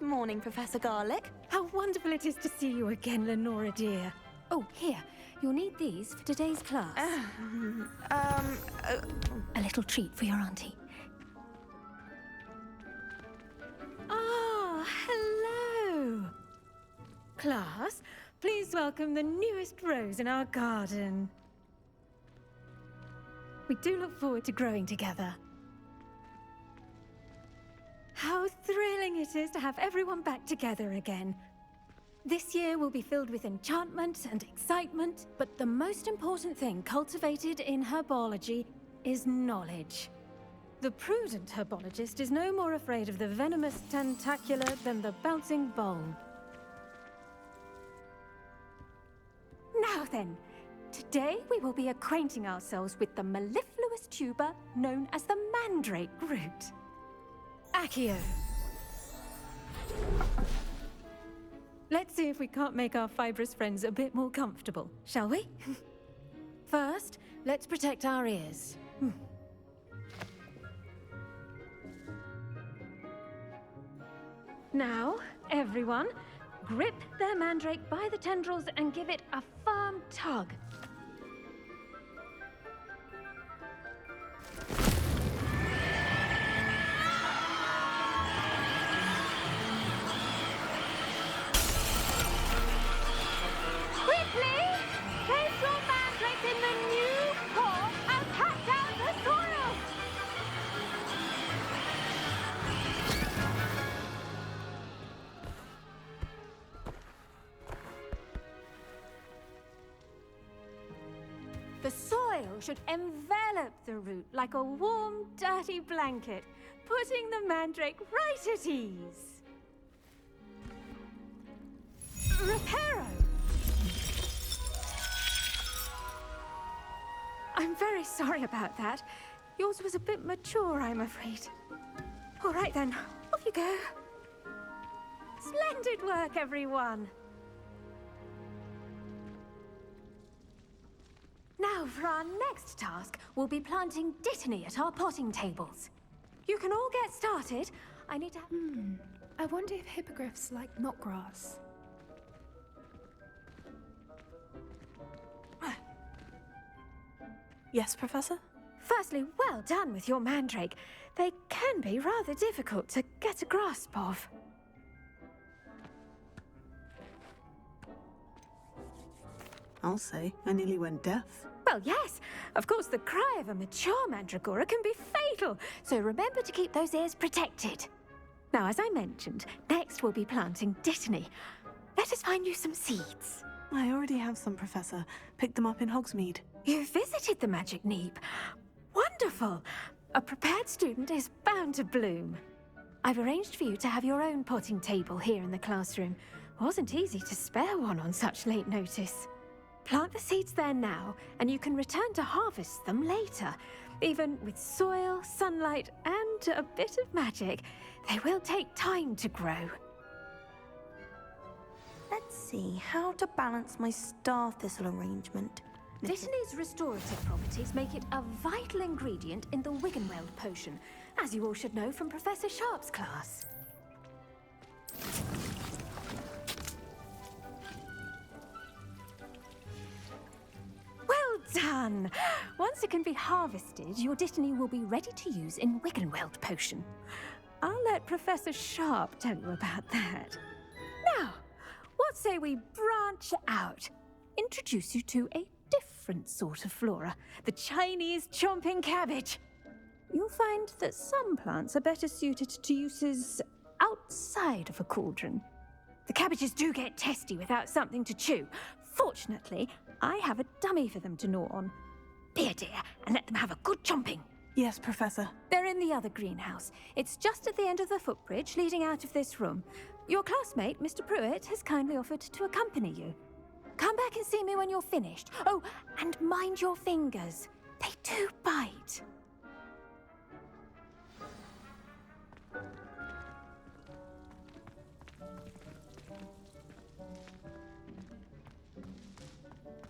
Morning, Professor Garlic. How wonderful it is to see you again, Lenora dear. Oh, here. You'll need these for today's class. A little treat for your auntie. Ah, hello. Class, please welcome the newest rose in our garden. We do look forward to growing together. How thrilling it is to have everyone back together again. This year will be filled with enchantment and excitement, but the most important thing cultivated in herbology is knowledge. The prudent herbologist is no more afraid of the venomous tentacula than the bouncing bulb. Now then, today we will be acquainting ourselves with the mellifluous tuber known as the mandrake root. Accio. Let's see if we can't make our fibrous friends a bit more comfortable, shall we? First, let's protect our ears. Now, everyone, grip their mandrake by the tendrils and give it a firm tug. Quickly! Place your mandrake in the new core and cut out the soil! The soil should envelop the root like a warm, dirty blanket, putting the mandrake right at ease. Reparo! I'm very sorry about that. Yours was a bit mature, I'm afraid. All right then, off you go. Splendid work, everyone. Now, for our next task, we'll be planting dittany at our potting tables. You can all get started. I need to... I wonder if hippogriffs like knotgrass. Yes, Professor? Firstly, well done with your mandrake. They can be rather difficult to get a grasp of. I'll say, I nearly went deaf. Well, yes. Of course, the cry of a mature mandragora can be fatal, so remember to keep those ears protected. Now, as I mentioned, next we'll be planting dittany. Let us find you some seeds. I already have some, Professor. Picked them up in Hogsmeade. You visited the Magic Neep. Wonderful! A prepared student is bound to bloom. I've arranged for you to have your own potting table here in the classroom. Wasn't easy to spare one on such late notice. Plant the seeds there now, and you can return to harvest them later. Even with soil, sunlight, and a bit of magic, they will take time to grow. Let's see how to balance my star thistle arrangement. Dittany's restorative properties make it a vital ingredient in the Wiggenweld potion, as you all should know from Professor Sharp's class. Well done! Once it can be harvested, your dittany will be ready to use in Wiggenweld potion. I'll let Professor Sharp tell you about that. Now, what say we branch out? Introduce you to a different sort of flora, the Chinese chomping cabbage. You'll find that some plants are better suited to uses outside of a cauldron. The cabbages do get testy without something to chew. Fortunately, I have a dummy for them to gnaw on. Be a dear and let them have a good chomping. Yes, Professor. They're in the other greenhouse. It's just at the end of the footbridge leading out of this room. Your classmate, Mr. Pruitt, has kindly offered to accompany you. Come back and see me when you're finished. Oh, and mind your fingers. They do bite.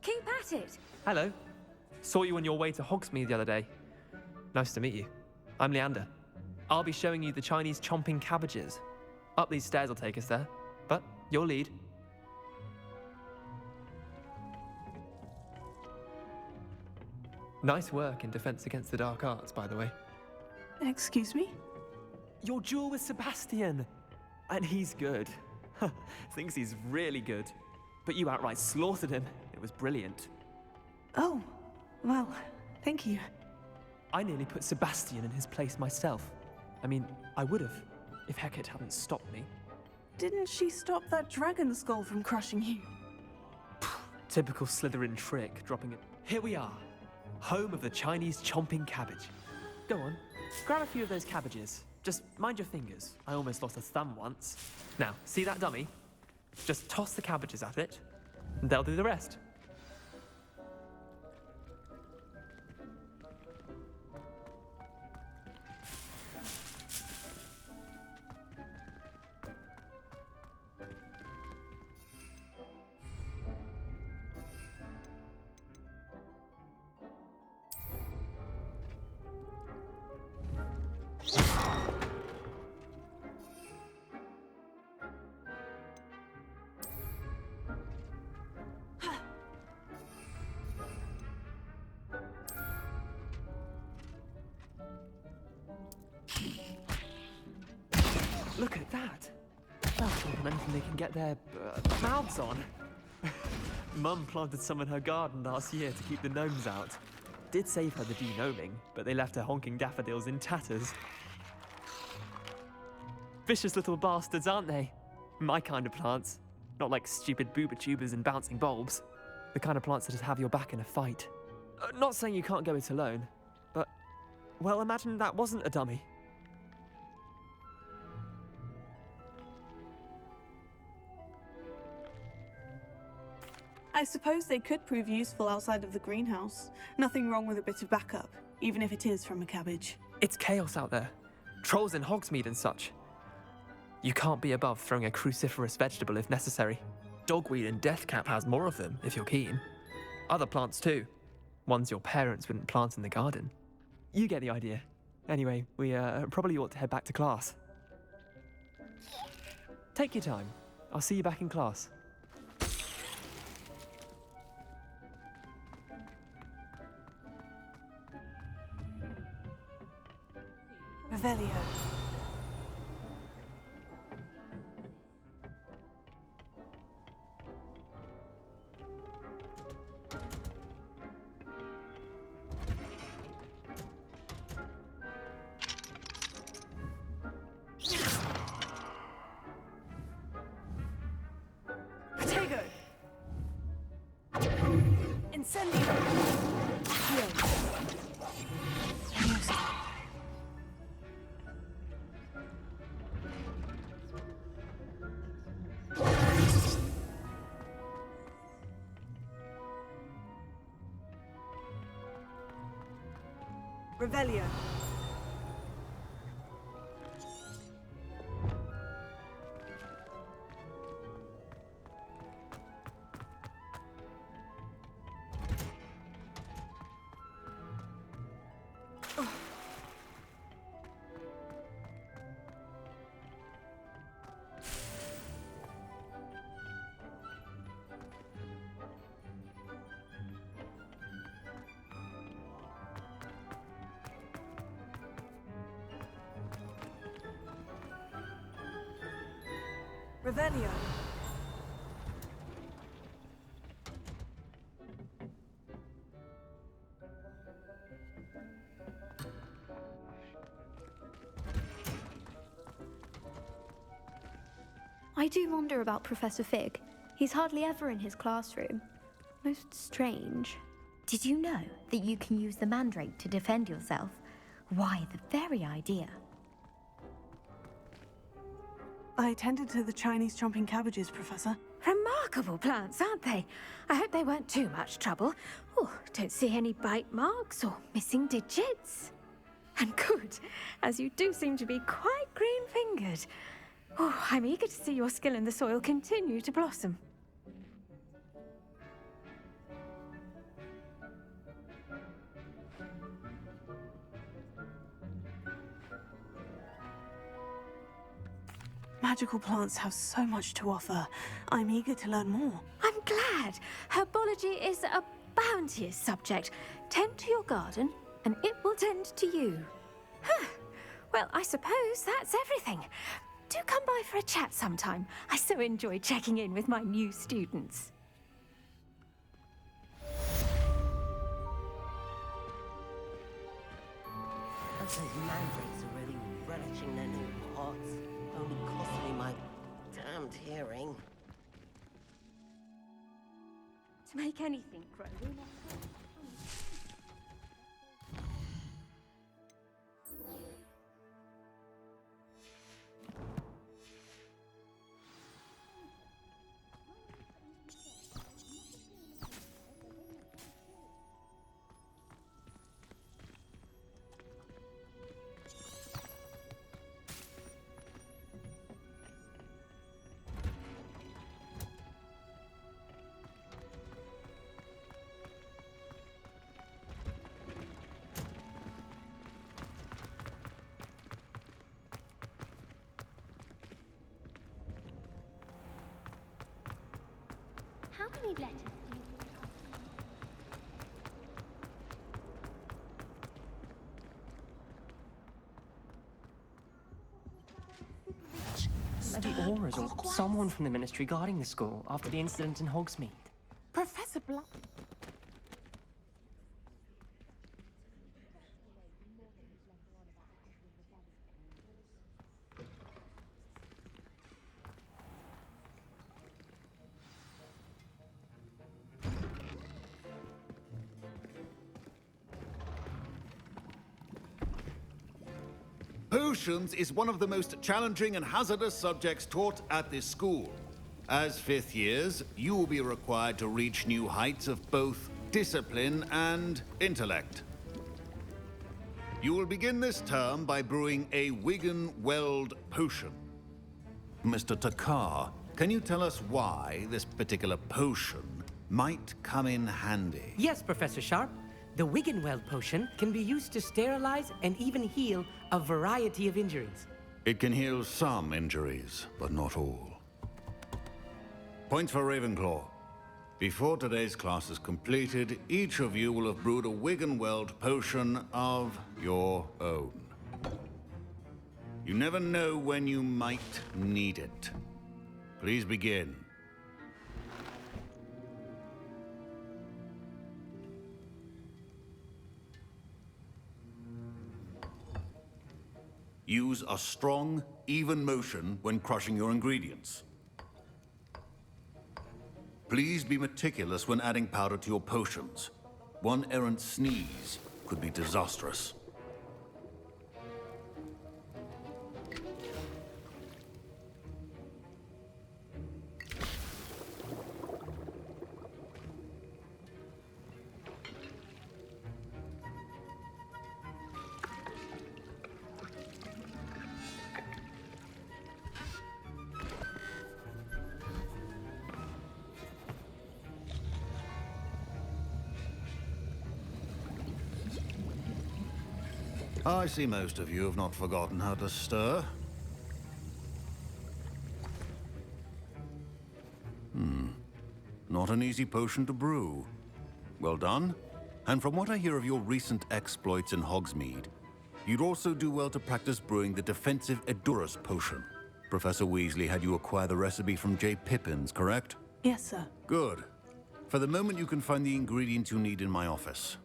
Keep at it. Hello. Saw you on your way to Hogsmeade the other day. Nice to meet you. I'm Leander. I'll be showing you the Chinese chomping cabbages. Up these stairs will take us there, but your lead. Nice work in Defense Against the Dark Arts, by the way. Excuse me? Your duel with Sebastian! And he's good. Thinks he's really good. But you outright slaughtered him. It was brilliant. Oh, well, thank you. I nearly put Sebastian in his place myself. I mean, I would have, if Hecate hadn't stopped me. Didn't she stop that dragon skull from crushing you? Typical Slytherin trick, dropping it. Here we are, home of the Chinese chomping cabbage. Go on, grab a few of those cabbages. Just mind your fingers. I almost lost a thumb once. Now, see that dummy? Just toss the cabbages at it, and they'll do the rest. Look at that! They'll chomp on anything they can get their mouths on. Mum planted some in her garden last year to keep the gnomes out. Did save her the de-gnoming, but they left her honking daffodils in tatters. Vicious little bastards, aren't they? My kind of plants. Not like stupid booba tubers and bouncing bulbs. The kind of plants that just have your back in a fight. Not saying you can't go it alone, but, well, imagine that wasn't a dummy. I suppose they could prove useful outside of the greenhouse. Nothing wrong with a bit of backup, even if it is from a cabbage. It's chaos out there. Trolls in Hogsmeade and such. You can't be above throwing a cruciferous vegetable if necessary. Dogweed and deathcap has more of them, if you're keen. Other plants too. Ones your parents wouldn't plant in the garden. You get the idea. Anyway, we probably ought to head back to class. Take your time. I'll see you back in class. Revelio. Potato. Incendio. Revelio. Revelio. I do wonder about Professor Fig. He's hardly ever in his classroom. Most strange. Did you know that you can use the mandrake to defend yourself? Why, the very idea. I tended to the Chinese chomping cabbages, Professor. Remarkable plants, aren't they? I hope they weren't too much trouble. Oh, don't see any bite marks or missing digits. And good, as you do seem to be quite green-fingered. Oh, I'm eager to see your skill in the soil continue to blossom. Magical plants have so much to offer. I'm eager to learn more. I'm glad. Herbology is a bounteous subject. Tend to your garden, and it will tend to you. Huh. Well, I suppose that's everything. Do come by for a chat sometime. I so enjoy checking in with my new students. Those mandrakes are really relishing their new pots. Only costing me my damned hearing. To make anything grow. How many letters do you Maybe Aura's or someone from the Ministry guarding the school after the incident in Hogsmeade. Professor Black. Potions is one of the most challenging and hazardous subjects taught at this school. As fifth years, you will be required to reach new heights of both discipline and intellect. You will begin this term by brewing a Wiggenweld potion. Mr. Takar, can you tell us why this particular potion might come in handy? Yes, Professor Sharp. The Wiggenweld potion can be used to sterilize and even heal a variety of injuries. It can heal some injuries, but not all. Points for Ravenclaw. Before today's class is completed, each of you will have brewed a Wiggenweld potion of your own. You never know when you might need it. Please begin. Use a strong, even motion when crushing your ingredients. Please be meticulous when adding powder to your potions. One errant sneeze could be disastrous. I see most of you have not forgotten how to stir. Not an easy potion to brew. Well done. And from what I hear of your recent exploits in Hogsmeade, you'd also do well to practice brewing the defensive Edurus potion. Professor Weasley had you acquire the recipe from J. Pippins, correct? Yes, sir. Good. For the moment, you can find the ingredients you need in my office.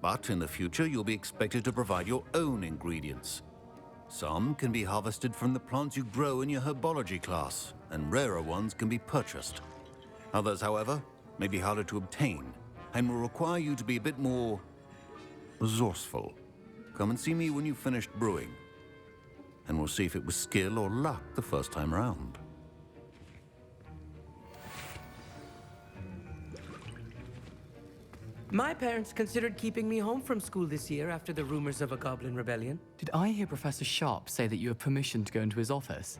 But in the future, you'll be expected to provide your own ingredients. Some can be harvested from the plants you grow in your herbology class, and rarer ones can be purchased. Others, however, may be harder to obtain, and will require you to be a bit more resourceful. Come and see me when you've finished brewing, and we'll see if it was skill or luck the first time round. My parents considered keeping me home from school this year after the rumors of a goblin rebellion. Did I hear Professor Sharp say that you have permission to go into his office?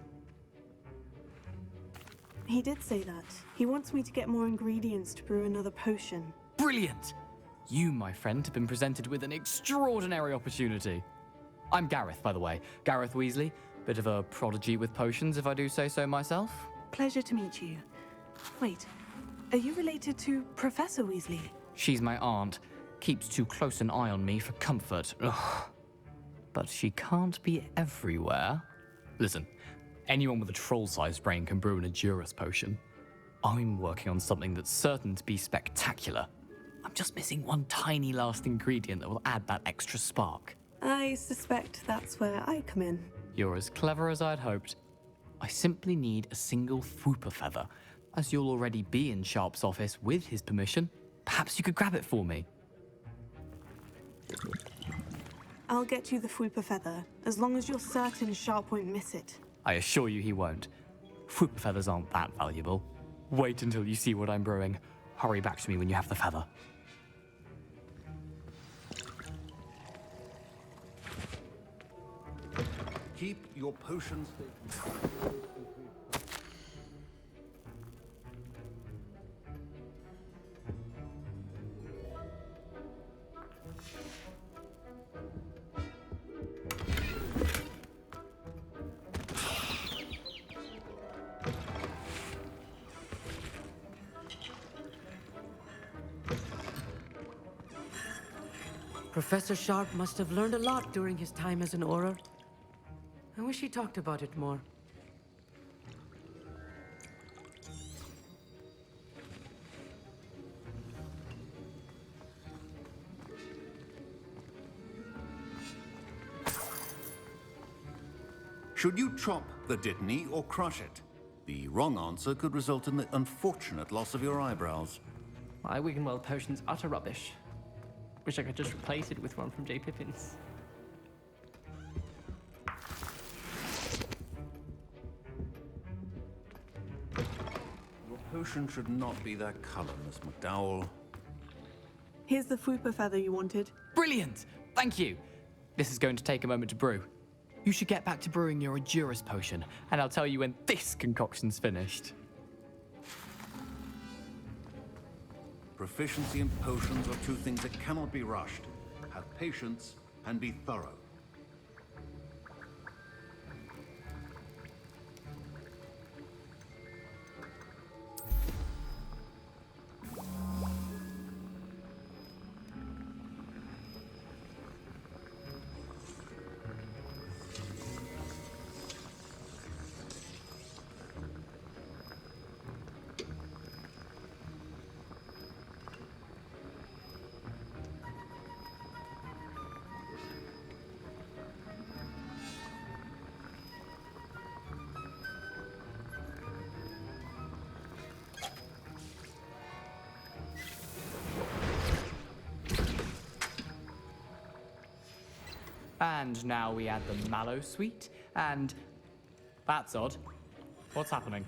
He did say that. He wants me to get more ingredients to brew another potion. Brilliant! You, my friend, have been presented with an extraordinary opportunity. I'm Gareth, by the way. Gareth Weasley, Bit of a prodigy with potions, if I do say so myself. Pleasure to meet you. Wait, are you related to Professor Weasley? She's my aunt. Keeps too close an eye on me for comfort. Ugh. But she can't be everywhere. Listen, anyone with a troll-sized brain can brew an Edurus potion. I'm working on something that's certain to be spectacular. I'm just missing one tiny last ingredient that will add that extra spark. I suspect that's where I come in. You're as clever as I'd hoped. I simply need a single Fwooper feather. As you'll already be in Sharp's office with his permission, perhaps you could grab it for me. I'll get you the Fwooper feather, as long as you're certain Sharp won't miss it. I assure you he won't. Fwooper feathers aren't that valuable. Wait until you see what I'm brewing. Hurry back to me when you have the feather. Keep your potions. Professor Sharp must have learned a lot during his time as an Auror. I wish he talked about it more. Should you chop the Dittany or crush it? The wrong answer could result in the unfortunate loss of your eyebrows. My Wiggenweld potion's utter rubbish. Wish I could just replace it with one from J. Pippin's. Your potion should not be that color, Miss McDowell. Here's the Fwooper feather you wanted. Brilliant! Thank you! This is going to take a moment to brew. You should get back to brewing your Edurus potion, and I'll tell you when this concoction's finished. Proficiency in potions are two things that cannot be rushed. Have patience and be thorough. And now we add the mallow sweet, and... That's odd. What's happening?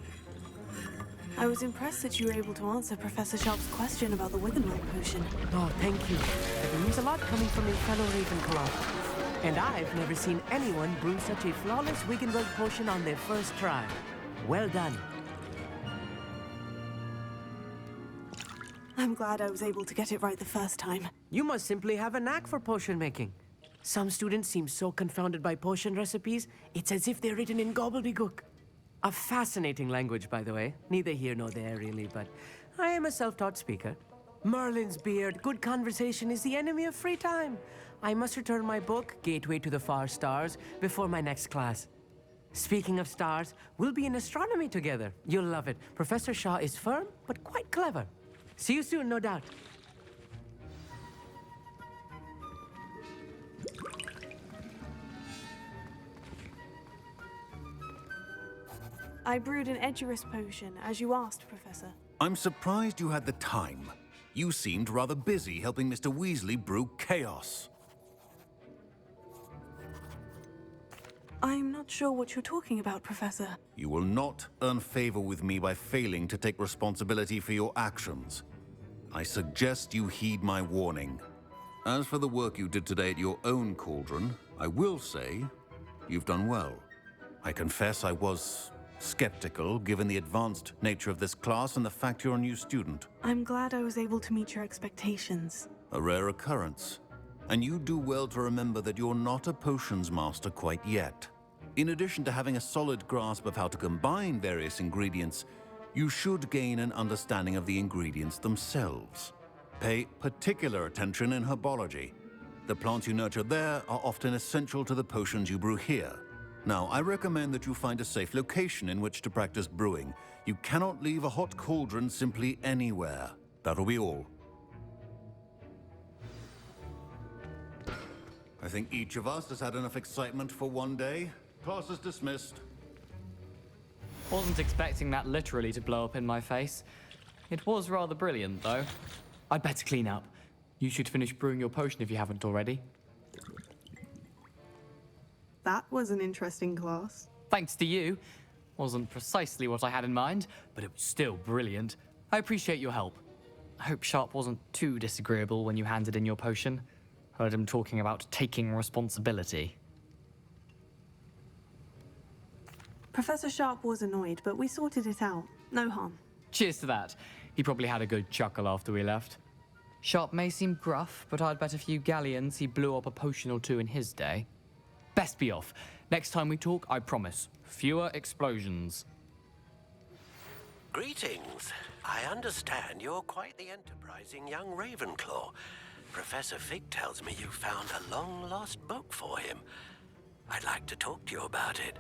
I was impressed that you were able to answer Professor Sharp's question about the Wiggenweld potion. Oh, thank you. It means a lot coming from a fellow Ravenclaw. And I've never seen anyone brew such a flawless Wiggenweld potion on their first try. Well done. I'm glad I was able to get it right the first time. You must simply have a knack for potion making. Some students seem so confounded by potion recipes, it's as if they're written in gobbledygook. A fascinating language, by the way. Neither here nor there, really, but I am a self-taught speaker. Merlin's beard, good conversation is the enemy of free time. I must return my book, Gateway to the Far Stars, before my next class. Speaking of stars, we'll be in astronomy together. You'll love it. Professor Shaw is firm, but quite clever. See you soon, no doubt. I brewed an Edurus potion, as you asked, Professor. I'm surprised you had the time. You seemed rather busy helping Mr. Weasley brew chaos. I'm not sure what you're talking about, Professor. You will not earn favor with me by failing to take responsibility for your actions. I suggest you heed my warning. As for the work you did today at your own cauldron, I will say you've done well. I confess I was skeptical, given the advanced nature of this class and the fact you're a new student. I'm glad I was able to meet your expectations. A rare occurrence. And you do well to remember that you're not a potions master quite yet. In addition to having a solid grasp of how to combine various ingredients, you should gain an understanding of the ingredients themselves. Pay particular attention in herbology. The plants you nurture there are often essential to the potions you brew here. Now, I recommend that you find a safe location in which to practice brewing. You cannot leave a hot cauldron simply anywhere. That'll be all. I think each of us has had enough excitement for one day. Class is dismissed. Wasn't expecting that literally to blow up in my face. It was rather brilliant, though. I'd better clean up. You should finish brewing your potion if you haven't already. That was an interesting class. Thanks to you. Wasn't precisely what I had in mind, but it was still brilliant. I appreciate your help. I hope Sharp wasn't too disagreeable when you handed in your potion. Heard him talking about taking responsibility. Professor Sharp was annoyed, but we sorted it out. No harm. Cheers to that. He probably had a good chuckle after we left. Sharp may seem gruff, but I'd bet a few galleons he blew up a potion or two in his day. Best be off. Next time we talk, I promise, fewer explosions. Greetings. I understand you're quite the enterprising young Ravenclaw. Professor Fig tells me you found a long-lost book for him. I'd like to talk to you about it.